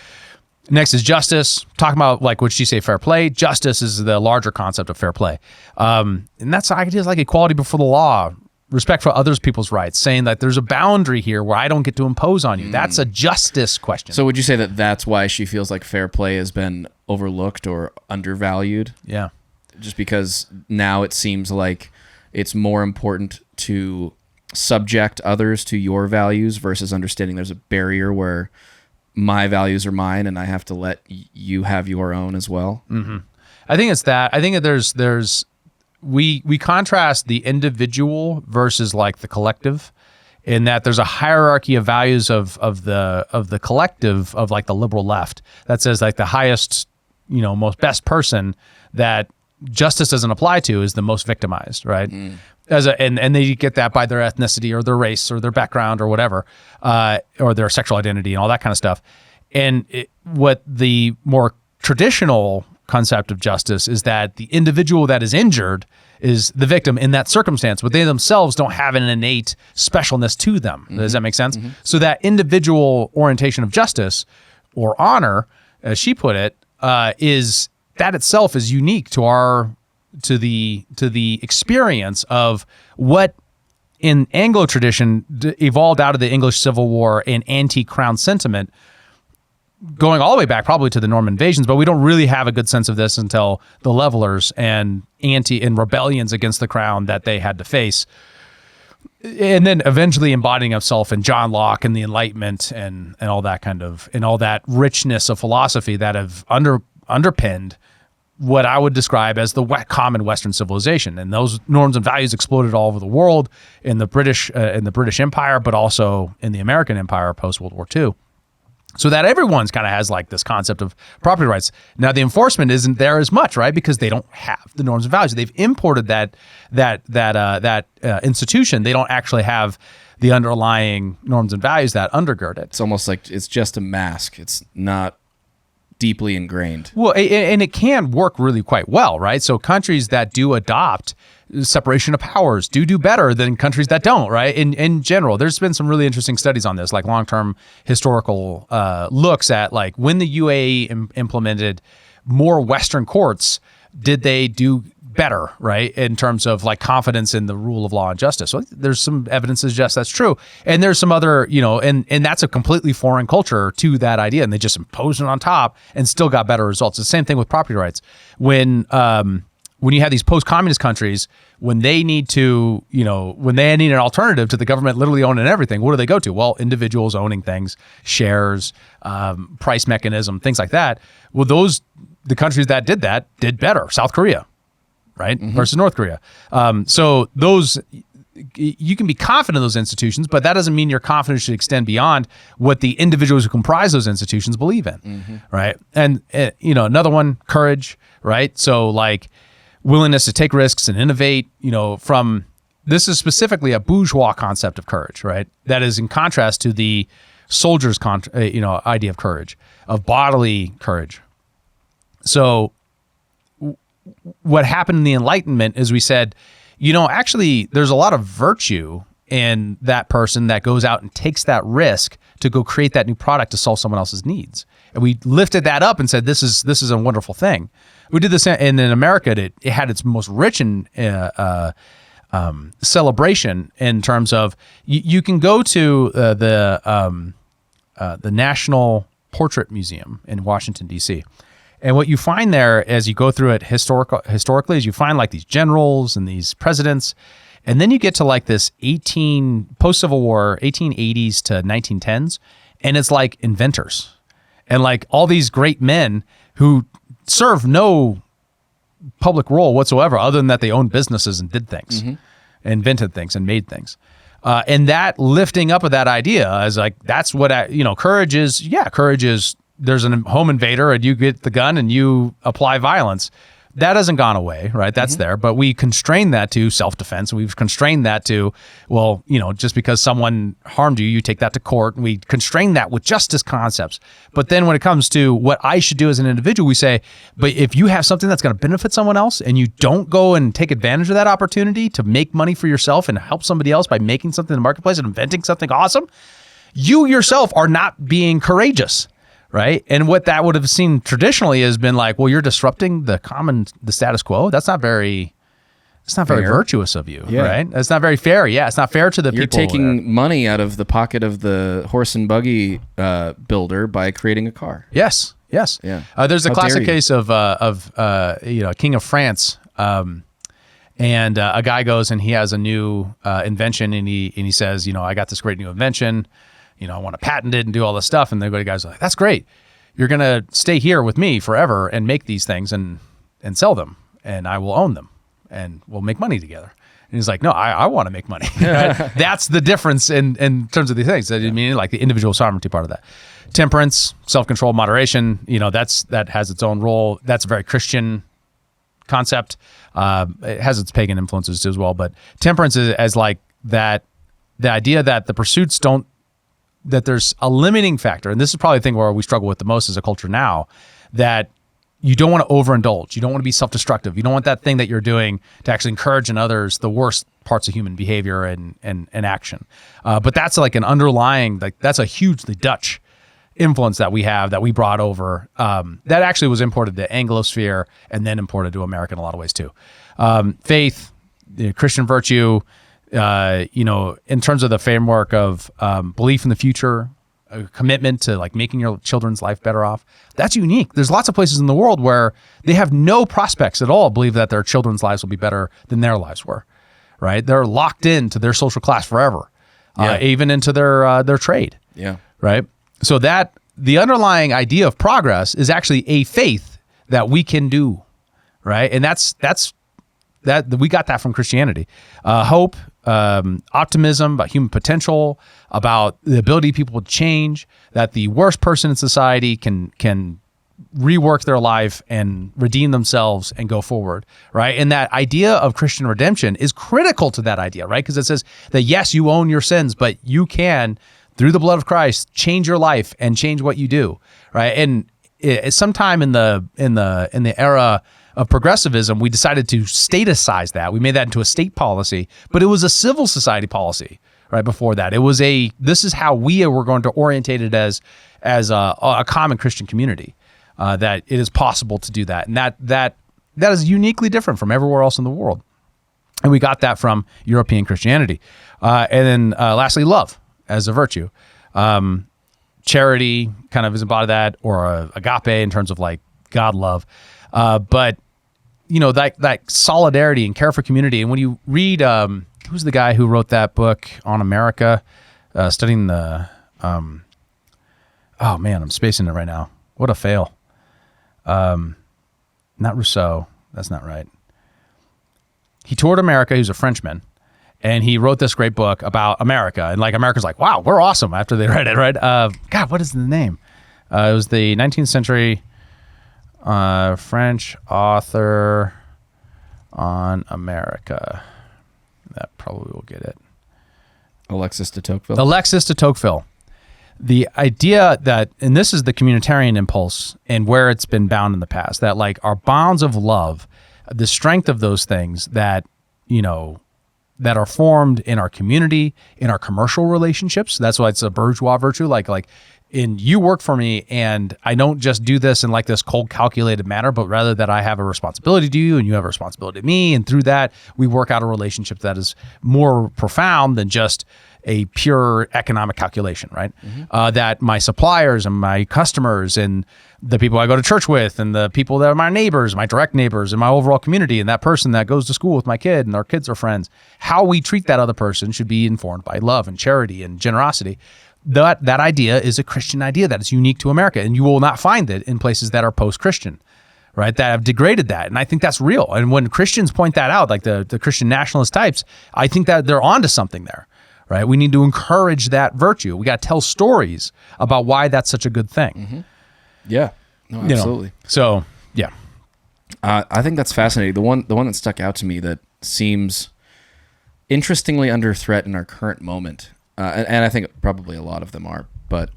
Next is justice. Talking about, like, would she say fair play? Justice is the larger concept of fair play. And that's ideas like equality before the law, respect for others people's rights, saying that there's a boundary here where I don't get to impose on you. That's a justice question. So would you say that that's why she feels like fair play has been overlooked or undervalued? Yeah. Just because now it seems like it's more important to subject others to your values versus understanding there's a barrier where my values are mine and I have to let you have your own as well. Mm-hmm. I think it's that. I think that we contrast the individual versus like the collective, in that there's a hierarchy of values of the collective of like the liberal left that says like the highest, most best person that justice doesn't apply to is the most victimized, right? And they get that by their ethnicity or their race or their background or whatever, or their sexual identity and all that kind of stuff. And what the more traditional concept of justice is that the individual that is injured is the victim in that circumstance, but they themselves don't have an innate specialness to them. Does that make sense? So that individual orientation of justice or honor, as she put it, is that itself is unique to the experience of what in Anglo tradition evolved out of the English Civil War and anti-crown sentiment, going all the way back probably to the Norman invasions, but we don't really have a good sense of this until the levelers and rebellions against the crown that they had to face. And then eventually embodying of self in John Locke and the Enlightenment and all that and all that richness of philosophy that have underpinned what I would describe as the common Western civilization. And those norms and values exploded all over the world in the British Empire, but also in the American Empire post-World War II. So that everyone's kind of has like this concept of property rights. Now the enforcement isn't there as much, right? Because they don't have the norms and values. They've imported that institution. They don't actually have the underlying norms and values that undergird it. It's almost like it's just a mask. It's not deeply ingrained. Well, and it can work really quite well, right? So countries that do adopt separation of powers do better than countries that don't, right? In general, there's been some really interesting studies on this, like long-term historical looks at like when the UAE implemented more Western courts, did they do better, right, in terms of like confidence in the rule of law and justice? So there's some evidence to suggest that's true, and there's some other, and that's a completely foreign culture to that idea, and they just imposed it on top and still got better results. It's the same thing with property rights. When you have these post-communist countries, when they need to, when they need an alternative to the government literally owning everything, what do they go to? Well, individuals owning things, shares, price mechanism, things like that. Well, the countries that did better. South Korea, right, versus North Korea. So those, you can be confident in those institutions, but that doesn't mean your confidence should extend beyond what the individuals who comprise those institutions believe in, right? And another one, courage, right? So like willingness to take risks and innovate. This is specifically a bourgeois concept of courage, right? That is in contrast to the soldier's idea of courage, of bodily courage. So what happened in the Enlightenment is we said, actually there's a lot of virtue in that person that goes out and takes that risk to go create that new product to solve someone else's needs. And we lifted that up and said, this is a wonderful thing. We did this, and in America, it had its most rich in celebration in terms of you can go to the National Portrait Museum in Washington, D.C., and what you find there as you go through it historically is you find like these generals and these presidents, and then you get to like this post-Civil War, 1880s to 1910s, and it's like inventors and like all these great men who serve no public role whatsoever other than that they owned businesses and did things, invented things and made things. And that lifting up of that idea is like, that's what, courage is. Yeah, courage is, there's a home invader and you get the gun and you apply violence. That hasn't gone away, right? That's there. But we constrain that to self-defense. We've constrained that to, just because someone harmed you, you take that to court. And we constrain that with justice concepts. But then when it comes to what I should do as an individual, we say, but if you have something that's going to benefit someone else and you don't go and take advantage of that opportunity to make money for yourself and help somebody else by making something in the marketplace and inventing something awesome, you yourself are not being courageous. Right. And what that would have seen traditionally has been like, well, you're disrupting the status quo. That's not very virtuous of you. Yeah. Right. That's not very fair. Yeah. It's not fair to the You're people. You're taking money out of the pocket of the horse and buggy builder by creating a car. Yes. Yes. Yeah. There's a classic case of King of France. And a guy goes and he has a new invention and he says, I got this great new invention. I want to patent it and do all this stuff. And the guy's like, that's great. You're going to stay here with me forever and make these things and sell them. And I will own them and we'll make money together. And he's like, no, I want to make money. That's the difference in terms of these things. I mean, like the individual sovereignty part of that. Temperance, self-control, moderation, that has its own role. That's a very Christian concept. It has its pagan influences too as well. But temperance is as like that, the idea that the pursuits that there's a limiting factor, and this is probably the thing where we struggle with the most as a culture now, that you don't want to overindulge. You don't want to be self-destructive. You don't want that thing that you're doing to actually encourage in others the worst parts of human behavior and action. But that's like an underlying, that's a hugely Dutch influence that we have that we brought over. That actually was imported to Anglosphere and then imported to America in a lot of ways too. Faith, Christian virtue, in terms of the framework of belief in the future, a commitment to like making your children's life better off, that's unique. There's lots of places in the world where they have no prospects at all believe that their children's lives will be better than their lives were, right? They're locked into their social class forever, even into their trade. Yeah. Right. So that the underlying idea of progress is actually a faith that we can do, right? And that's we got that from Christianity. Hope, optimism about human potential, about the ability of people to change, that the worst person in society can rework their life and redeem themselves and go forward, right? And that idea of Christian redemption is critical to that idea, right? Because it says that yes, you own your sins, but you can, through the blood of Christ, change your life and change what you do, right? And sometime in the era of progressivism, we decided to staticize that. We made that into a state policy, but it was a civil society policy right before that. It was this is how we were going to orientate it as a common Christian community, that it is possible to do that. And that that is uniquely different from everywhere else in the world. And we got that from European Christianity. And then lastly, love as a virtue. Charity kind of is embodied that, or agape in terms of like God love. But, that solidarity and care for community. And when you read, who's the guy who wrote that book on America, studying the, oh man, I'm spacing it right now. What a fail. Not Rousseau. That's not right. He toured America. He was a Frenchman. And he wrote this great book about America. And like America's like, wow, we're awesome after they read it, right? God, what is the name? It was the 19th century French author on America. That probably will get it. Alexis de Tocqueville. Alexis de Tocqueville. The idea that, and this is the communitarian impulse and where it's been bound in the past, that like our bonds of love, the strength of those things that, that are formed in our community, in our commercial relationships. That's why it's a bourgeois virtue. Like you work for me, and I don't just do this in like this cold, calculated manner, but rather that I have a responsibility to you and you have a responsibility to me. And through that, we work out a relationship that is more profound than just a pure economic calculation, right? That my suppliers and my customers and the people I go to church with and the people that are my neighbors, my direct neighbors and my overall community, and that person that goes to school with my kid and our kids are friends, how we treat that other person should be informed by love and charity and generosity. That idea is a Christian idea that is unique to America, and you will not find it in places that are post-Christian, right? That have degraded that. And I think that's real. And when Christians point that out, like the Christian nationalist types, I think that they're onto something there. Right? We need to encourage that virtue. We got to tell stories about why that's such a good thing. Yeah, no, absolutely. So, yeah. I think that's fascinating. The one that stuck out to me that seems interestingly under threat in our current moment, and I think probably a lot of them are, but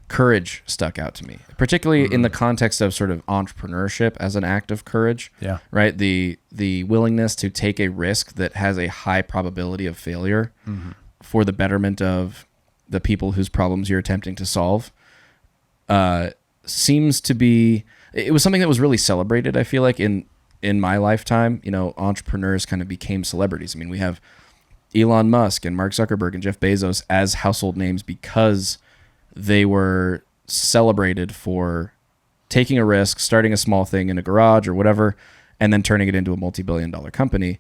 courage stuck out to me, particularly in the context of sort of entrepreneurship as an act of courage. Yeah. Right. The willingness to take a risk that has a high probability of failure for the betterment of the people whose problems you're attempting to solve, seems to be, it was something that was really celebrated, I feel like, in my lifetime. Entrepreneurs kind of became celebrities. I mean, we have Elon Musk and Mark Zuckerberg and Jeff Bezos as household names because they were celebrated for taking a risk, starting a small thing in a garage or whatever, and then turning it into a multi-billion-dollar company.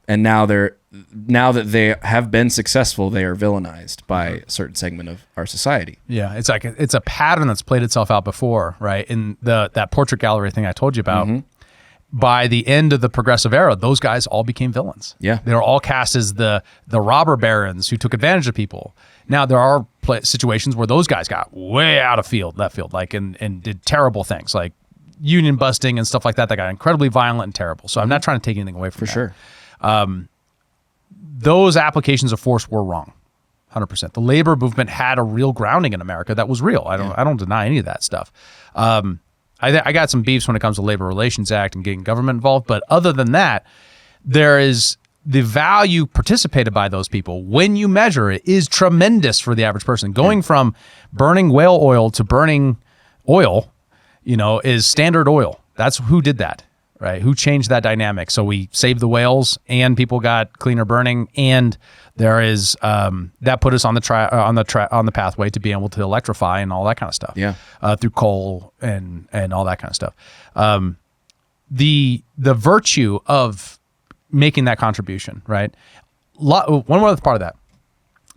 And now that they have been successful, they are villainized by a certain segment of our society. Yeah, it's like it's a pattern that's played itself out before, right? In that portrait gallery thing I told you about, by the end of the progressive era, those guys all became villains. Yeah. They were all cast as the robber barons who took advantage of people. Now there are situations where those guys got way out of left field, like and did terrible things, like union busting and stuff like that got incredibly violent and terrible. So I'm not trying to take anything away from that. For sure. Those applications of force were wrong, 100%. The labor movement had a real grounding in America that was real. I don't deny any of that stuff. I got some beefs when it comes to Labor Relations Act and getting government involved, but other than that, there is the value participated by those people when you measure it is tremendous for the average person. Going from burning whale oil to burning oil, is Standard Oil. That's who did that. Right? Who changed that dynamic? So we saved the whales, and people got cleaner burning, and there is that put us on the pathway to be able to electrify and all that kind of stuff. Yeah, through coal and all that kind of stuff. The virtue of making that contribution, right? One other part of that,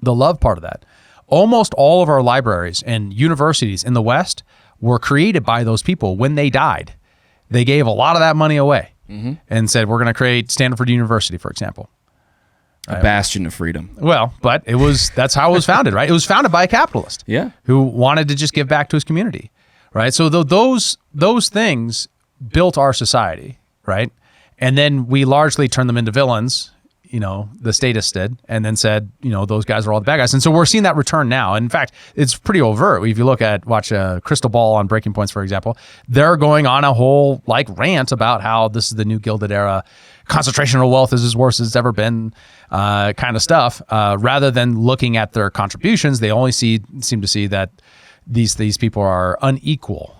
the love part of that. Almost all of our libraries and universities in the West were created by those people when they died. They gave a lot of that money away and said, we're going to create Stanford University, for example. A bastion of freedom. Well, but that's how it was founded, right? It was founded by a capitalist who wanted to just give back to his community, right? So those things built our society, right? And then we largely turned them into villains, the statists did, and then said, those guys are all the bad guys. And so we're seeing that return now. In fact, it's pretty overt. If you watch Crystal Ball on Breaking Points, for example, they're going on a whole rant about how this is the new Gilded Era, concentration of wealth is as worse as it's ever been, kind of stuff. Rather than looking at their contributions, they only seem to see that these people are unequal.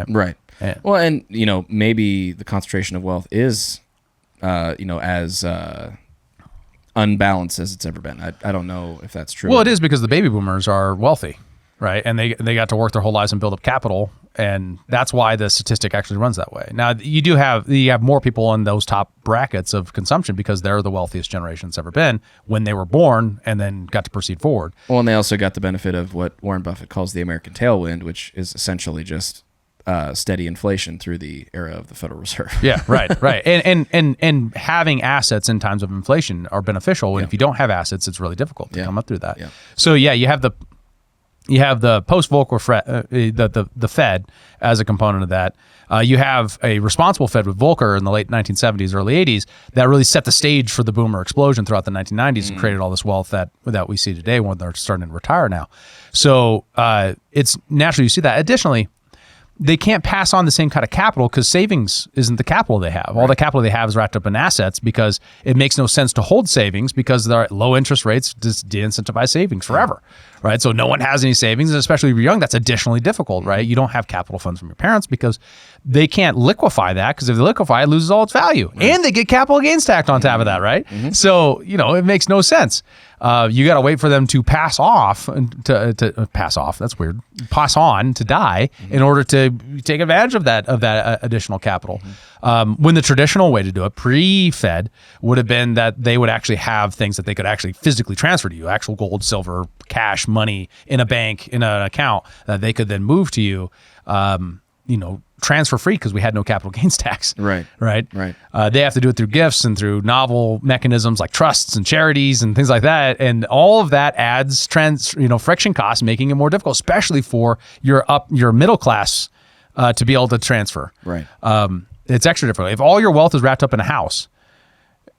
Right. Well, and maybe the concentration of wealth is, as unbalanced as it's ever been. I don't know if that's true. Well, it is because the baby boomers are wealthy, right? And they got to work their whole lives and build up capital, and that's why the statistic actually runs that way. Now, you have more people in those top brackets of consumption because they're the wealthiest generation that's ever been when they were born and then got to proceed forward. Well, and they also got the benefit of what Warren Buffett calls the American tailwind, which is essentially just steady inflation through the era of the Federal Reserve. Yeah, right. And having assets in times of inflation are beneficial. And if you don't have assets, it's really difficult to come up through that. Yeah. So you have the post-Volcker the Fed as a component of that. You have a responsible Fed with Volcker in the late 1970s, early 80s that really set the stage for the boomer explosion throughout the 1990s and created all this wealth that we see today when they're starting to retire now. So it's natural you see that. Additionally, they can't pass on the same kind of capital because savings isn't the capital they have. All the capital they have is wrapped up in assets because it makes no sense to hold savings because they're at low interest rates, just de-incentivize savings forever, right? So no one has any savings, and especially if you're young, that's additionally difficult, right? You don't have capital funds from your parents because they can't liquefy that because if they liquefy, it loses all its value. And they get capital gains taxed on top of that, right? So, it makes no sense. You got to wait for them to pass off to pass off. That's weird. Pass on to die in order to take advantage of that additional capital. When the traditional way to do it, pre-Fed, would have been that they would actually have things that they could actually physically transfer to you, actual gold, silver, cash, money in a bank, in an account that they could then move to you. Transfer free because we had no capital gains tax. Right. They have to do it through gifts and through novel mechanisms like trusts and charities and things like that. And all of that adds friction costs, making it more difficult, especially for your middle class to be able to transfer. Right. It's extra difficult. If all your wealth is wrapped up in a house,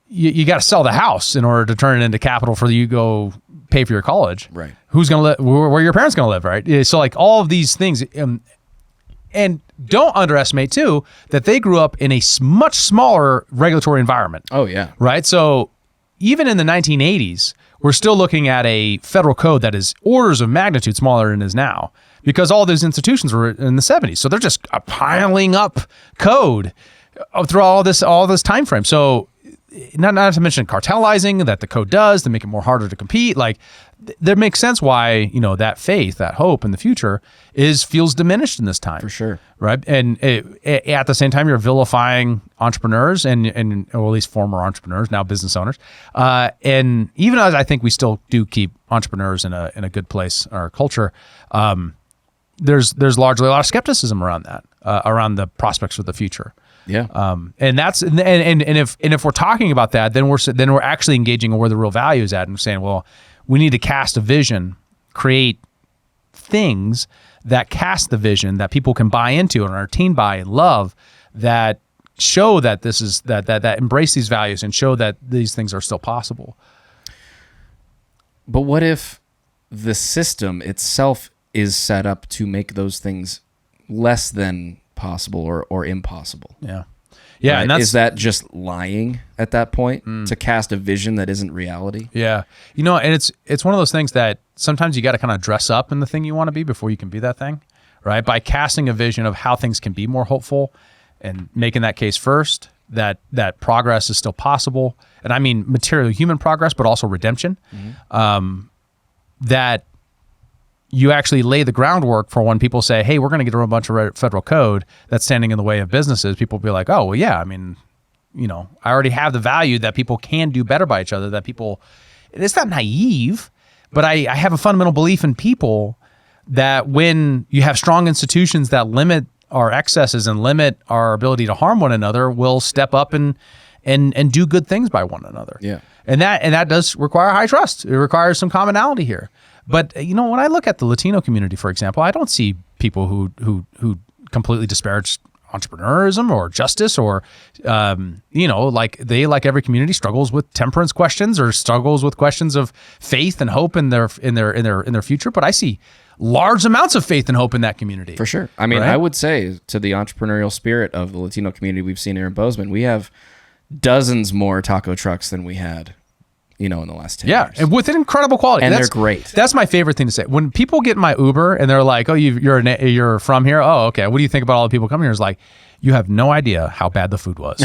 you got to sell the house in order to turn it into capital for you to go pay for your college. Right. Who's going to live? Where your parents going to live? Right. So like all of these things. And don't underestimate, too, that they grew up in a much smaller regulatory environment. Oh, yeah. Right? So even in the 1980s, we're still looking at a federal code that is orders of magnitude smaller than it is now because all those institutions were in the 70s. So they're just piling up code through all this time frame. So not to mention cartelizing that the code does to make it more harder to compete. Like, there makes sense why that faith, that hope in the future feels diminished in this time. For sure, right? And at the same time, you're vilifying entrepreneurs and or at least former entrepreneurs, now business owners. And even as I think we still do keep entrepreneurs in a good place in our culture, there's largely a lot of skepticism around that, around the prospects for the future. Yeah. And that's and if we're talking about that, then we're actually engaging where the real value is at and saying, well, we need to cast a vision, create things that cast the vision that people can buy into and our team buy and love, that show that this is that embrace these values and show that these things are still possible. But what if the system itself is set up to make those things less than possible or impossible? Yeah. Right? And is that just lying at that point to cast a vision that isn't reality? Yeah. And it's one of those things that sometimes you got to kind of dress up in the thing you want to be before you can be that thing, right? By casting a vision of how things can be more hopeful and making that case first, that progress is still possible. And I mean material human progress, but also redemption. That you actually lay the groundwork for when people say, hey, we're going to get a bunch of federal code that's standing in the way of businesses. People will be like, oh, well, yeah, I mean, I already have the value that people can do better by each other, that people, it's not naive, but I have a fundamental belief in people that when you have strong institutions that limit our excesses and limit our ability to harm one another, will step up and do good things by one another. Yeah. And that does require high trust. It requires some commonality here. But when I look at the Latino community, for example, I don't see people who completely disparage entrepreneurism or justice or like every community struggles with temperance questions or struggles with questions of faith and hope in their future. But I see large amounts of faith and hope in that community. For sure. I mean, right? I would say to the entrepreneurial spirit of the Latino community we've seen here in Bozeman, we have dozens more taco trucks than we had in the last 10 Yeah, years. and with an incredible quality. And That's they're great. That's my favorite thing to say. When people get in my Uber and they're like, "Oh, you're from here? Oh, okay. What do you think about all the people coming here?" It's like, you have no idea how bad the food was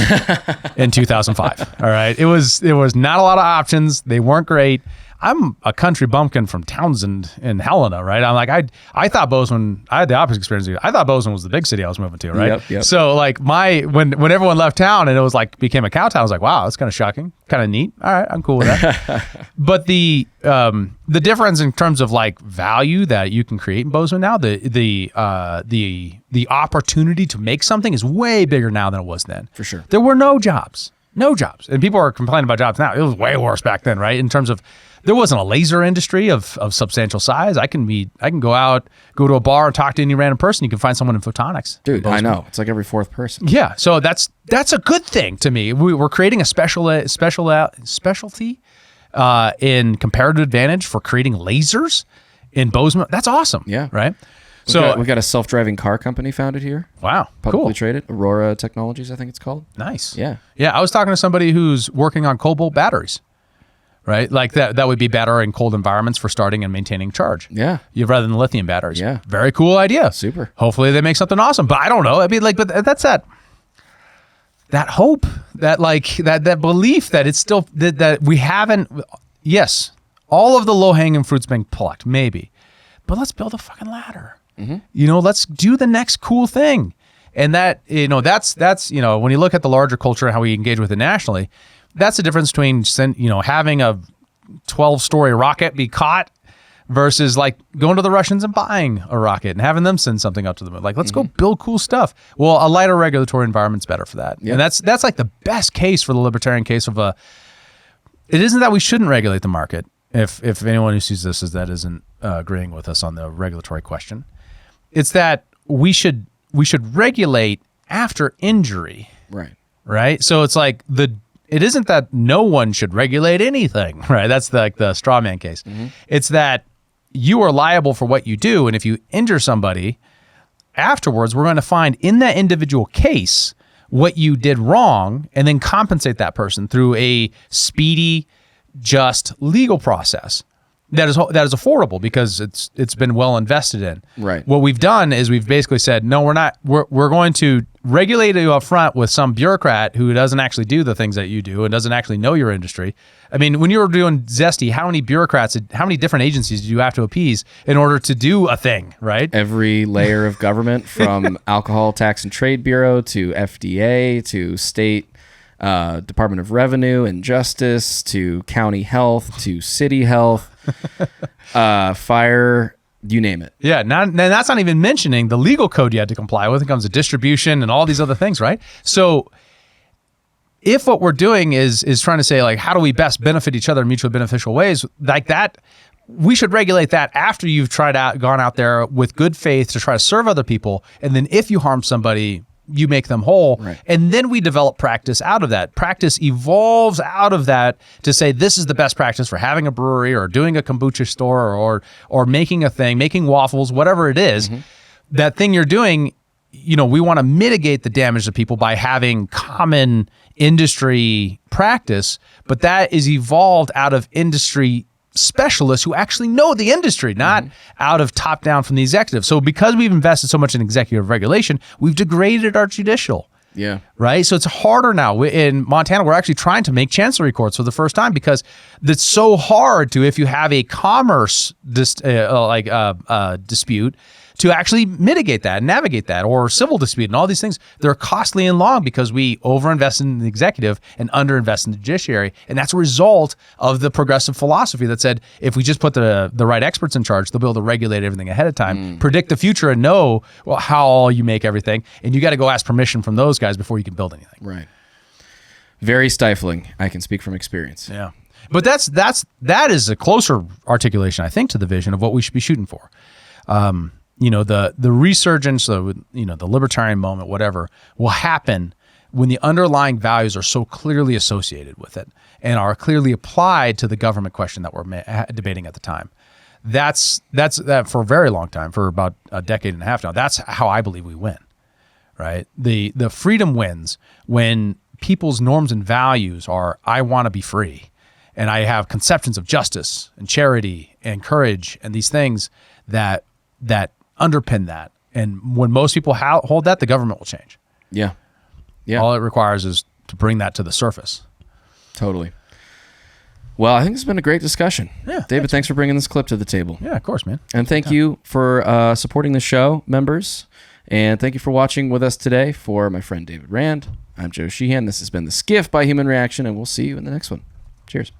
in 2005. All right, it was not a lot of options. They weren't great. I'm a country bumpkin from Townsend in Helena, right? I'm like, I thought Bozeman, I had the opposite experience. I thought Bozeman was the big city I was moving to, right? Yep. So like when everyone left town and it was like became a cow town, I was like, wow, that's kind of shocking, kind of neat. All right, I'm cool with that. But the difference in terms of like value that you can create in Bozeman now, the opportunity to make something is way bigger now than it was then. For sure. There were no jobs. And people are complaining about jobs now. It was way worse back then, right? In terms of, there wasn't a laser industry of substantial size. I can go to a bar and talk to any random person. You can find someone in photonics. Dude, I know. It's like every fourth person. Yeah. So that's a good thing to me. We're creating a specialty in comparative advantage for creating lasers in Bozeman. That's awesome. Yeah. Right. We've got a self-driving car company founded here. Wow. Publicly Cool. traded. Aurora Technologies, I think it's called. Nice. Yeah. Yeah. I was talking to somebody who's working on cobalt batteries. Right? Like that would be better in cold environments for starting and maintaining charge. Yeah. Rather than lithium batteries. Yeah. Very cool idea. Super. Hopefully they make something awesome. But I don't know. I mean, like, but that's that hope, that belief that it's still, that we haven't, yes, all of the low-hanging fruit's been plucked, maybe. But let's build a fucking ladder. Let's do the next cool thing. And that, that's, when you look at the larger culture and how we engage with it nationally, that's the difference between, having a 12-story rocket be caught versus like going to the Russians and buying a rocket and having them send something up to the moon. Like, let's go build cool stuff. Well, a lighter regulatory environment's better for that. Yep. And that's like the best case for the libertarian case of it isn't that we shouldn't regulate the market. If anyone who sees this isn't agreeing with us on the regulatory question, it's that we should regulate after injury. Right. So it's like it isn't that no one should regulate anything, right? That's like the straw man case. It's that you are liable for what you do. And if you injure somebody afterwards, we're going to find in that individual case what you did wrong and then compensate that person through a speedy, just legal process that is affordable because it's been well invested in. Right. What we've done is we've basically said, no, we're going to regulate you up front with some bureaucrat who doesn't actually do the things that you do and doesn't actually know your industry. I mean, when you were doing Zesty, how many different agencies did you have to appease in order to do a thing, right? Every layer of government, from Alcohol Tax and Trade Bureau to FDA to state Department of Revenue and Justice to county health to city health, fire, you name it. Yeah, that's not even mentioning the legal code you had to comply with. It comes to distribution and all these other things, right? So if what we're doing is trying to say, like, how do we best benefit each other in mutually beneficial ways, like that, we should regulate that after you've gone out there with good faith to try to serve other people. And then if you harm somebody, you make them whole. Right. And then we develop practice out of that. Practice evolves out of that to say, this is the best practice for having a brewery or doing a kombucha store or making a thing, making waffles, whatever it is. That thing you're doing, we want to mitigate the damage to people by having common industry practice, but that is evolved out of industry specialists who actually know the industry, not out of top down from the executive. So because we've invested so much in executive regulation, we've degraded our judicial. Yeah. Right. So it's harder now. In Montana, we're actually trying to make chancellery courts for the first time because it's so hard to, if you have a commerce dispute, to actually mitigate that and navigate that, or civil dispute and all these things. They're costly and long because we overinvest in the executive and underinvest in the judiciary. And that's a result of the progressive philosophy that said, if we just put the right experts in charge, they'll be able to regulate everything ahead of time, predict the future and know how you make everything. And you got to go ask permission from those guys before you can build anything. Right. Very stifling. I can speak from experience. Yeah. But that is a closer articulation, I think, to the vision of what we should be shooting for. The resurgence of, the libertarian moment, whatever, will happen when the underlying values are so clearly associated with it and are clearly applied to the government question that we're debating at the time. That's that for a very long time, for about a decade and a half now. That's how I believe we win, right? The freedom wins when people's norms and values are, I want to be free. and I have conceptions of justice and charity and courage and these things that underpin that. And when most people hold that, the government will change. Yeah. Yeah. All it requires is to bring that to the surface. Totally. Well, I think it's been a great discussion. Yeah, David, thanks for bringing this clip to the table. Yeah, of course, man. And thank you for supporting the show, members. And thank you for watching with us today. For my friend David Rand, I'm Joe Sheehan. This has been the SCIF by Human Reaction, and we'll see you in the next one. Cheers.